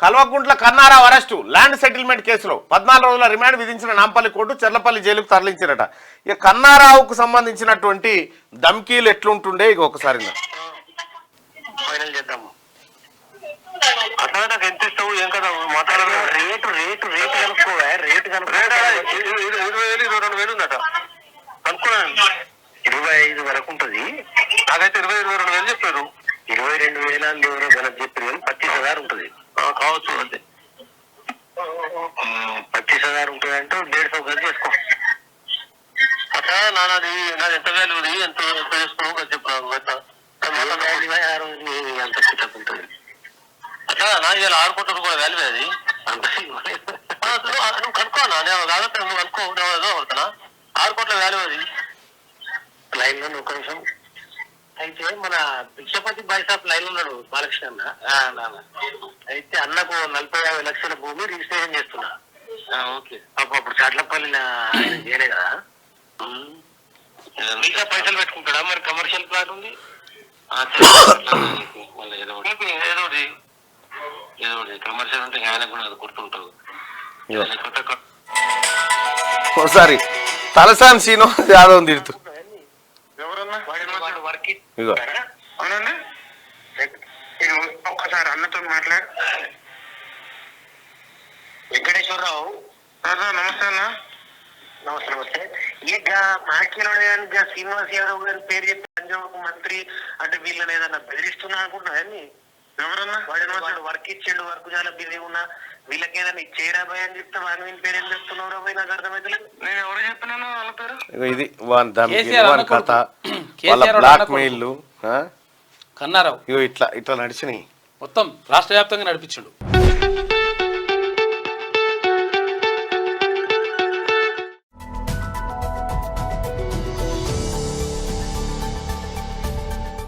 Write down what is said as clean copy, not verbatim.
Kalvakuntla Kannarao arrest land settlement కేసులో 14 రోజుల remand విధించిన నాంపల్లి కోర్టు చెర్లపల్లి జైలుకు తరలించారట. ఇక కన్నారావుకు సంబంధించినటువంటి ధమ్కీలు ఎట్లుంటుండే ఇక ఒకసారి ఫైనల్ చేద్దాము. అసలు నాకు ఎంత ఇస్తావు ఏం కదా మాట్లాడాలి. రేటు రేటు రేటు కనుక్కోవా రేటు కనుక్కో. 20,000 22,000 ఉందట కనుక్కున్నాను. 25 వరకు ఉంటుంది. నాకైతే 20,000 చెప్పారు. 22,000 ఎవరో గలపు చెప్పారు కానీ 25,000 ఉంటుంది కావచ్చు. అంతే 25,000 ఉంటుంది అంటే 150 గది చేసుకో. అట్లా నాది ఎంత వాల్యూ ఉంది ఎంత ఎంత చేసుకో చెప్పాను. ఎంత పిటప్ ఉంటుంది అట్లా నా ఇవాళ 6 కోట్ల రూపాయల వాల్యూ అది అంత నువ్వు కనుక్కోనా నేను కాదంటే నువ్వు కనుక్కో పడుతున్నా 6 కోట్ల వాల్యూ అది లైన్ లో ఒక నిమిషం. అయితే మన భిక్షపతి బాయ్సాప్ లైన్ ఉన్నాడు బాలకృష్ణ అన్న. అయితే అన్నకు 40,000 లక్షల భూమి రిజిస్ట్రేషన్ చేస్తున్నా. ఓకే అప్పుడు చాట్లపల్లి చేయలే కదా. మిగతా పైసలు పెట్టుకుంటాడా మరి కమర్షియల్ ప్లాట్ ఉంది ఏదో కమర్షియల్ అంటే ఆయన కూడా అది గుర్తుంటుంది. ఒకసారి తలసాని శ్రీనివాస్ యాదవ్ తిడుతూ అవునండి ఒక్కసారి అన్నతో మాట్లాడు. వెంకటేశ్వరరావు నమస్తే అన్న. నమస్తే నమస్తే. ఇక మాకిలో శ్రీనివాస్ యాదవ్ గారి పేరు చెప్పి పంజాబ్ మంత్రి అంటే వీళ్ళని ఏదన్నా బెదిరిస్తున్నా అనుకుంటున్నా. ఎవరన్నా వాడు వర్క్ ఇచ్చిండు వర్క్ చాలా బిజీ ఉన్నా వీళ్ళకి ఏదైనా ఇచ్చేయరా భయ అని చెప్తే వాని పేరు ఏం చెప్తున్నావు పోయి నాకు అర్థమైతే. నేను ఎవరు చెప్పినాను వాళ్ళ పేరు. ఇది కథ బ్లాక్ మెయిల్ కన్నారావు ఇట్లా ఇట్లా నడిచినాయి మొత్తం రాష్ట్ర వ్యాప్తంగా నడిపించాడు.